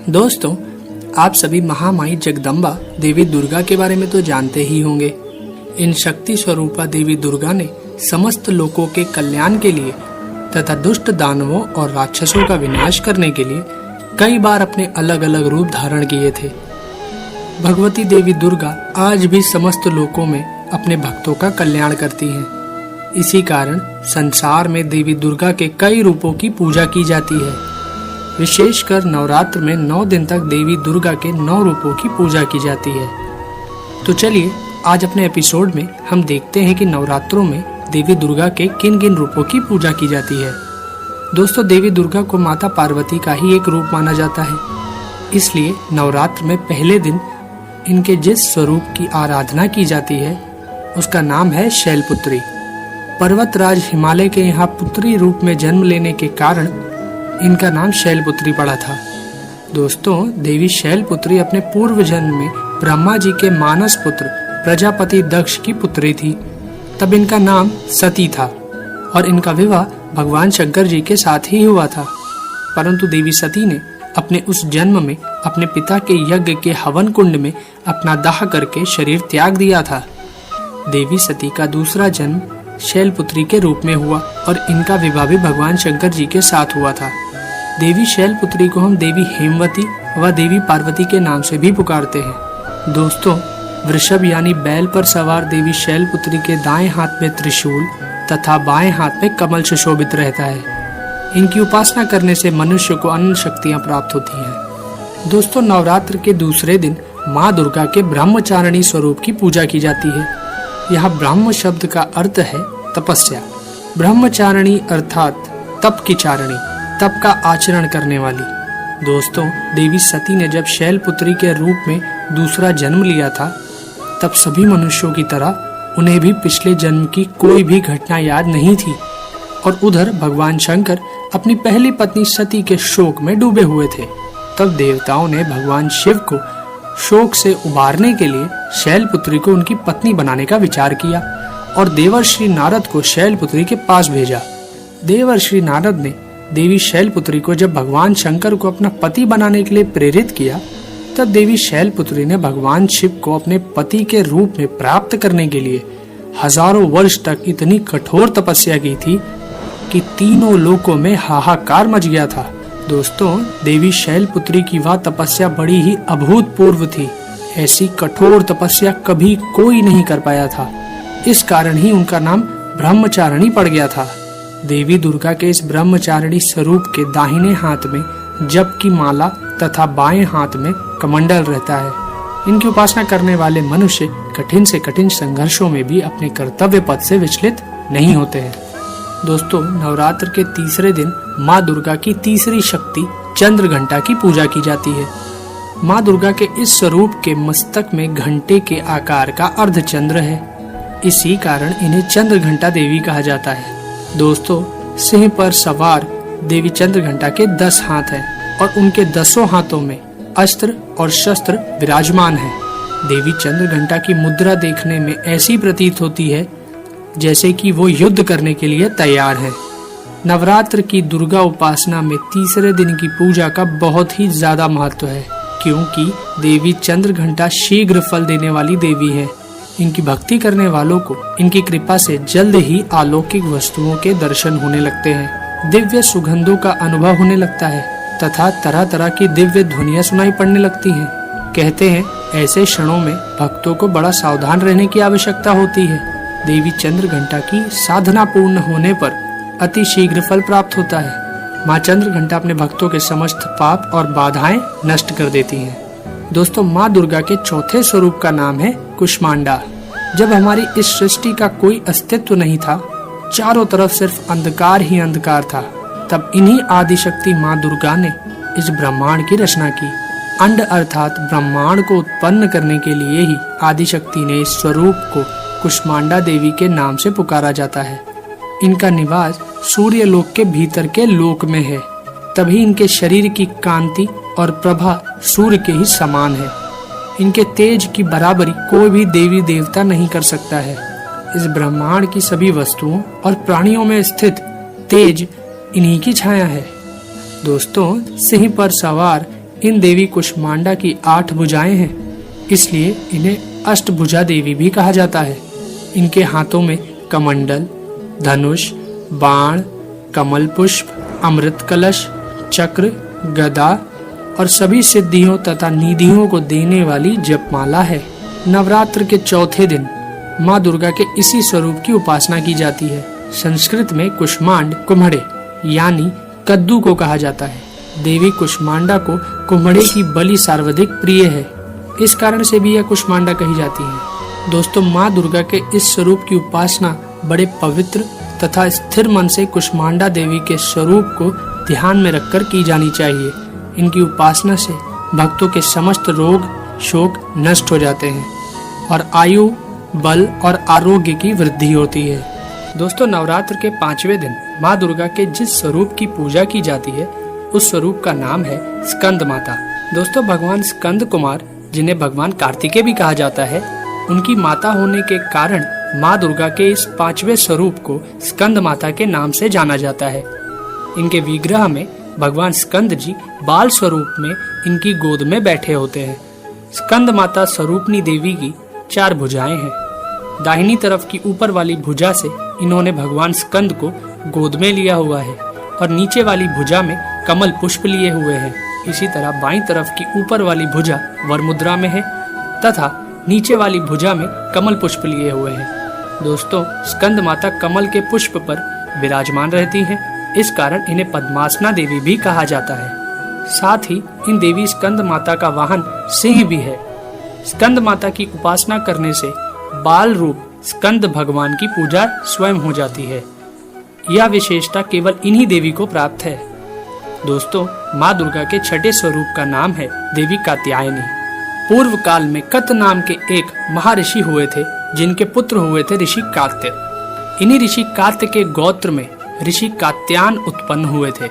दोस्तों, आप सभी महामाई जगदम्बा देवी दुर्गा के बारे में तो जानते ही होंगे। इन शक्ति स्वरूपा देवी दुर्गा ने समस्त लोगों के कल्याण के लिए तथा दुष्ट दानवों और राक्षसों का विनाश करने के लिए कई बार अपने अलग अलग रूप धारण किए थे। भगवती देवी दुर्गा आज भी समस्त लोकों में अपने भक्तों का कल्याण करती हैं। इसी कारण संसार में देवी दुर्गा के कई रूपों की पूजा की जाती है। विशेषकर नवरात्र में 9 दिन तक देवी दुर्गा के 9 रूपों की पूजा की जाती है। तो चलिए आज अपने एपिसोड में हम देखते हैं कि नवरात्रों में देवी दुर्गा के किन किन रूपों की पूजा की जाती है। दोस्तों, देवी दुर्गा को माता पार्वती का ही एक रूप माना जाता है, इसलिए नवरात्र में पहले दिन इनके जिस स्वरूप की आराधना की जाती है उसका नाम है शैलपुत्री। पर्वतराज हिमालय के यहाँ पुत्री रूप में जन्म लेने के कारण इनका नाम शैलपुत्री पड़ा था। दोस्तों, देवी शैलपुत्री अपने पूर्व जन्म में ब्रह्मा जी के मानस पुत्र प्रजापति दक्ष की पुत्री थी। तब इनका नाम सती था और इनका विवाह भगवान शंकर जी के साथ ही हुआ था। परंतु देवी सती ने अपने उस जन्म में अपने पिता के यज्ञ के हवन कुंड में अपना दाह करके शरीर त्याग दिया था। देवी सती का दूसरा जन्म शैलपुत्री के रूप में हुआ और इनका विवाह भी भगवान शंकर जी के साथ हुआ था। देवी शैलपुत्री को हम देवी हेमवती व देवी पार्वती के नाम से भी पुकारते हैं। दोस्तों, वृषभ यानी बैल पर सवार देवी शैलपुत्री के दाएं हाथ में त्रिशूल तथा बाएं हाथ में कमल सुशोभित रहता है। इनकी उपासना करने से मनुष्य को अनंत शक्तियां प्राप्त होती हैं। दोस्तों, नवरात्र के दूसरे दिन माँ दुर्गा के ब्रह्मचारिणी स्वरूप की पूजा की जाती है। यहाँ ब्रह्म शब्द का अर्थ है तपस्या। ब्रह्मचारिणी अर्थात तप की चारिणी, तप का आचरण करने वाली। दोस्तों, देवी सती ने जब शैलपुत्री के रूप में दूसरा जन्म लिया था तब सभी मनुष्यों की तरह उन्हें भी पिछले जन्म की कोई भी घटना याद नहीं थी और उधर भगवान शंकर अपनी पहली पत्नी सती के शोक में डूबे हुए थे। तब देवताओं ने भगवान शिव को शोक से उबारने के लिए शैलपुत्री को उनकी पत्नी बनाने का विचार किया और देवर्षि नारद को शैलपुत्री के पास भेजा। देवर्षि नारद ने देवी शैलपुत्री को जब भगवान शंकर को अपना पति बनाने के लिए प्रेरित किया तब देवी शैलपुत्री ने भगवान शिव को अपने पति के रूप में प्राप्त करने के लिए हजारों वर्ष तक इतनी कठोर तपस्या की थी कि तीनों लोकों में हाहाकार मच गया था। दोस्तों, देवी शैलपुत्री की वह तपस्या बड़ी ही अभूतपूर्व थी। ऐसी कठोर तपस्या कभी कोई नहीं कर पाया था। इस कारण ही उनका नाम ब्रह्मचारिणी पड़ गया था। देवी दुर्गा के इस ब्रह्मचारिणी स्वरूप के दाहिने हाथ में जप की माला तथा बाएं हाथ में कमंडल रहता है। इनकी उपासना करने वाले मनुष्य कठिन से कठिन संघर्षों में भी अपने कर्तव्य पथ से विचलित नहीं होते हैं। दोस्तों, नवरात्र के तीसरे दिन माँ दुर्गा की तीसरी शक्ति चंद्र घंटा की पूजा की जाती है। माँ दुर्गा के इस स्वरूप के मस्तक में घंटे के आकार का अर्धचंद्र है। इसी कारण इन्हें चंद्र घंटा देवी कहा जाता है। दोस्तों, सिंह पर सवार देवी चंद्र घंटा के 10 हाथ हैं और उनके 10 हाथों में अस्त्र और शस्त्र विराजमान हैं। देवी चंद्र घंटा की मुद्रा देखने में ऐसी प्रतीत होती है जैसे कि वो युद्ध करने के लिए तैयार है। नवरात्र की दुर्गा उपासना में तीसरे दिन की पूजा का बहुत ही ज्यादा महत्व है, क्योंकि देवी चंद्र घंटा शीघ्र फल देने वाली देवी है। इनकी भक्ति करने वालों को इनकी कृपा से जल्द ही अलौकिक वस्तुओं के दर्शन होने लगते हैं, दिव्य सुगंधों का अनुभव होने लगता है तथा तरह तरह की दिव्य ध्वनियां सुनाई पड़ने लगती हैं। कहते हैं ऐसे क्षणों में भक्तों को बड़ा सावधान रहने की आवश्यकता होती है। देवी चंद्र घंटा की साधना पूर्ण होने पर अति शीघ्र फल प्राप्त होता है। माँ चंद्र घंटा अपने भक्तों के समस्त पाप और बाधाएं नष्ट कर देती हैं। दोस्तों, माँ दुर्गा के चौथे स्वरूप का नाम है कुष्मांडा। जब हमारी इस सृष्टि का कोई अस्तित्व नहीं था, चारों तरफ सिर्फ अंधकार ही अंधकार था, तब इन्हीं आदिशक्ति माँ दुर्गा ने इस ब्रह्मांड की रचना की। अंड अर्थात ब्रह्मांड को उत्पन्न करने के लिए ही आदिशक्ति ने इस स्वरूप को कुष्मांडा देवी के नाम से पुकारा जाता है। इनका निवास सूर्य लोक के भीतर के लोक में है, तभी इनके शरीर की कांति और प्रभा सूर्य के ही समान है। इनके तेज की बराबरी कोई भी देवी देवता नहीं कर सकता है। इस ब्रह्मांड की सभी वस्तुओं और प्राणियों में स्थित तेज इन्हीं की छाया है। दोस्तों, सिंह पर सवार इन देवी कुष्मांडा की 8 भुजाएं हैं, इसलिए इन्हें अष्टभुजा देवी भी कहा जाता है। इनके हाथों में कमंडल, धनुष, बाण, कमल पुष्प, अमृत कलश, चक्र, गदा और सभी सिद्धियों तथा निधियों को देने वाली जपमाला है। नवरात्र के चौथे दिन माँ दुर्गा के इसी स्वरूप की उपासना की जाती है। संस्कृत में कुष्मांड कुम्हड़े यानी कद्दू को कहा जाता है। देवी कुष्मांडा को कुम्हड़े की बलि सर्वाधिक प्रिय है, इस कारण से भी यह कुष्मांडा कही जाती है। दोस्तों, माँ दुर्गा के इस स्वरूप की उपासना बड़े पवित्र तथा स्थिर मन से कुष्मांडा देवी के स्वरूप को ध्यान में रखकर की जानी चाहिए। इनकी उपासना से भक्तों के समस्त रोग शोक नष्ट हो जाते हैं और आयु, बल और आरोग्य की वृद्धि होती है। दोस्तों, नवरात्र के 5वें दिन माँ दुर्गा के जिस स्वरूप की पूजा की जाती है उस स्वरूप का नाम है स्कंद माता। दोस्तों, भगवान स्कंद कुमार, जिन्हें भगवान कार्तिकेय भी कहा जाता है, उनकी माता होने के कारण माँ दुर्गा के इस 5वें स्वरूप को स्कंद माता के नाम से जाना जाता है। इनके विग्रह में भगवान स्कंद जी बाल स्वरूप में इनकी गोद में बैठे होते हैं। स्कंद माता स्वरूपनी देवी की 4 भुजाएं हैं। दाहिनी तरफ की ऊपर वाली भुजा से इन्होंने भगवान स्कंद को गोद में लिया हुआ है और नीचे वाली भुजा में कमल पुष्प लिए हुए हैं। इसी तरह बाईं तरफ की ऊपर वाली भुजा वर मुद्रा में है तथा नीचे वाली भुजा में कमल पुष्प लिए हुए हैं। दोस्तों, स्कंद माता कमल के पुष्प पर विराजमान रहती हैं, इस कारण इन्हें पद्मासना देवी भी कहा जाता है। साथ ही इन देवी स्कंद माता का वाहन सिंह भी है। स्कंद माता की उपासना करने से बाल रूप स्कंद भगवान की पूजा स्वयं हो जाती है। यह विशेषता केवल इन्हीं देवी को प्राप्त है। दोस्तों, माँ दुर्गा के 6ठे स्वरूप का नाम है देवी कात्यायनी। पूर्व काल में कत नाम के एक महर्षि हुए थे, जिनके पुत्र हुए थे ऋषि कात्य। इन्हीं ऋषि कात्य के गोत्र में ऋषि कात्यायन उत्पन्न हुए थे।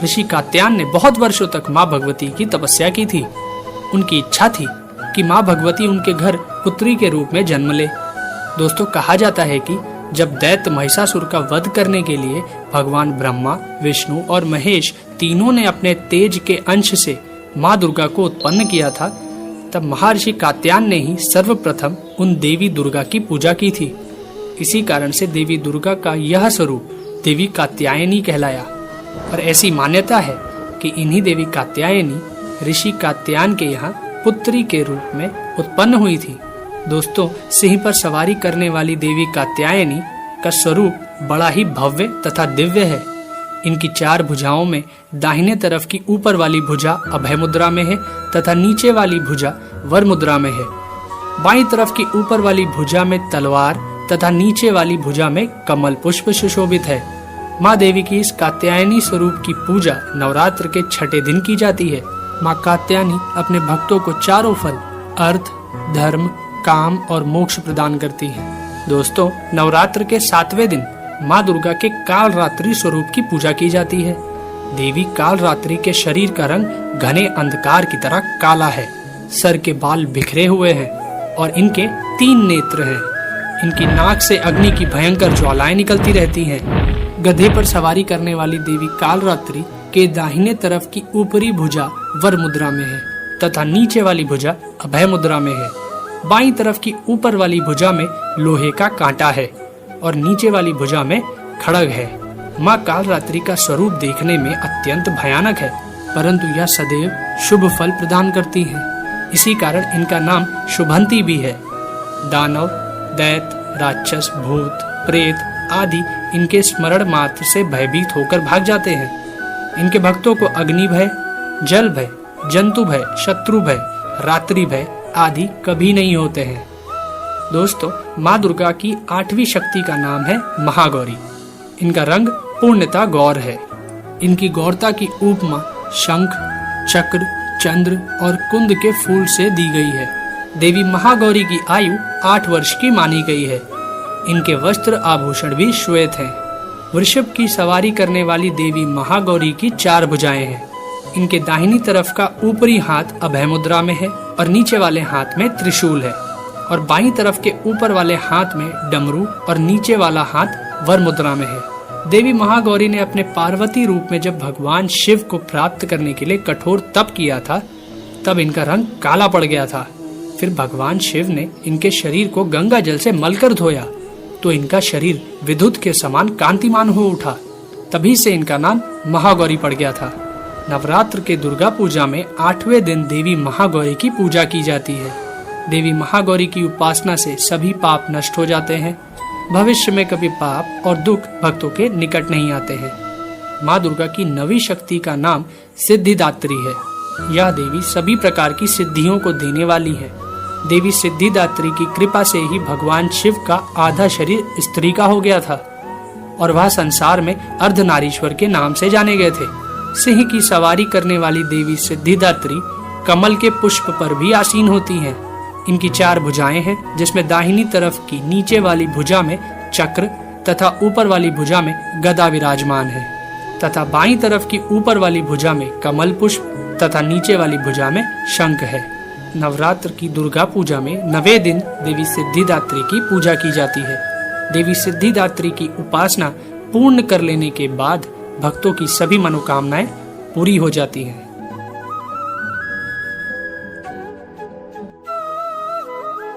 ऋषि कात्यायन ने बहुत वर्षों तक माँ भगवती की तपस्या की थी। उनकी इच्छा थी कि माँ भगवती उनके घर पुत्री के रूप में जन्म ले। दोस्तों, कहा जाता है कि जब दैत्य महिषासुर का वध करने के लिए भगवान ब्रह्मा, विष्णु और महेश तीनों ने अपने तेज के अंश से माँ दुर्गा को उत्पन्न किया था, तब महर्षि कात्यायन ने ही सर्वप्रथम उन देवी दुर्गा की पूजा की थी। इसी कारण से देवी दुर्गा का यह स्वरूप देवी कात्यायनी कहलाया और ऐसी मान्यता है कि इन्हीं देवी कात्यायनी ऋषि कात्यायन के यहाँ पुत्री के रूप में उत्पन्न हुई थी। दोस्तों, सिंह पर सवारी करने वाली देवी कात्यायनी का स्वरूप बड़ा ही भव्य तथा दिव्य है। इनकी 4 भुजाओं में दाहिने तरफ की ऊपर वाली भुजा अभय मुद्रा में है तथा नीचे वाली भुजा वर मुद्रा में है। बाईं तरफ की ऊपर वाली भुजा में तलवार तथा नीचे वाली भुजा में कमल पुष्प सुशोभित है। माँ देवी की इस कात्यायनी स्वरूप की पूजा नवरात्र के 6ठे दिन की जाती है। माँ कात्यायनी अपने भक्तों को 4 फल अर्थ, धर्म, काम और मोक्ष प्रदान करती है। दोस्तों, नवरात्र के 7वें दिन माँ दुर्गा के कालरात्रि स्वरूप की पूजा की जाती है। देवी कालरात्रि के शरीर का रंग घने अंधकार की तरह काला है। सर के बाल बिखरे हुए हैं और इनके 3 नेत्र हैं। इनकी नाक से अग्नि की भयंकर ज्वालाएं निकलती रहती हैं। गधे पर सवारी करने वाली देवी कालरात्रि के दाहिने तरफ की ऊपरी भुजा वर मुद्रा में है तथा नीचे वाली भुजा अभय मुद्रा में है। बाईं तरफ की ऊपर वाली भुजा में लोहे का कांटा है और नीचे वाली भुजा में खड़ग है। माँ कालरात्रि का स्वरूप देखने में अत्यंत भयानक है, परंतु यह सदैव शुभ फल प्रदान करती है। इसी कारण इनका नाम शुभंती भी है। दानव, दैत्य, राक्षस, भूत, प्रेत आदि इनके स्मरण मात्र से भयभीत होकर भाग जाते हैं। इनके भक्तों को अग्नि भय, जल भय, जंतु भय, शत्रु भय, रात्रि भय आदि कभी नहीं होते हैं। दोस्तों, माँ दुर्गा की 8वीं शक्ति का नाम है महागौरी। इनका रंग पूर्णतः गौर है। इनकी गौरता की उपमा शंख, चक्र, चंद्र और कुंद के फूल से दी गई है। देवी महागौरी की आयु 8 वर्ष की मानी गई है। इनके वस्त्र आभूषण भी श्वेत हैं। वृषभ की सवारी करने वाली देवी महागौरी की 4 भुजाएं हैं। इनके दाहिनी तरफ का ऊपरी हाथ अभय मुद्रा में है और नीचे वाले हाथ में त्रिशूल है और बाईं तरफ के ऊपर वाले हाथ में डमरू और नीचे वाला हाथ वर मुद्रा में है। देवी महागौरी ने अपने पार्वती रूप में जब भगवान शिव को प्राप्त करने के लिए कठोर तप किया था, तब इनका रंग काला पड़ गया था। फिर भगवान शिव ने इनके शरीर को गंगा जल से मलकर धोया तो इनका शरीर विद्युत के समान कांतिमान हो उठा। तभी से इनका नाम महागौरी पड़ गया था। नवरात्र के दुर्गा पूजा में 8वें दिन देवी महागौरी की पूजा की जाती है। देवी महागौरी की उपासना से सभी पाप नष्ट हो जाते हैं। भविष्य में कभी पाप और दुख भक्तों के निकट नहीं आते हैं। माँ दुर्गा की 9वीं शक्ति का नाम सिद्धिदात्री है। यह देवी सभी प्रकार की सिद्धियों को देने वाली है। देवी सिद्धिदात्री की कृपा से ही भगवान शिव का आधा शरीर स्त्री का हो गया था और वह संसार में अर्धनारीश्वर के नाम से जाने गए थे। सिंह की सवारी करने वाली देवी सिद्धिदात्री कमल के पुष्प पर भी आसीन होती हैं। इनकी 4 भुजाएं हैं, जिसमें दाहिनी तरफ की नीचे वाली भुजा में चक्र तथा ऊपर वाली भुजा में गदा विराजमान है तथा बाईं तरफ की ऊपर वाली भुजा में कमल पुष्प तथा नीचे वाली भुजा में शंख है। नवरात्र की दुर्गा पूजा में 9वें दिन देवी सिद्धिदात्री की पूजा की जाती है। देवी सिद्धिदात्री की उपासना पूर्ण कर लेने के बाद भक्तों की सभी मनोकामनाएं पूरी हो जाती हैं।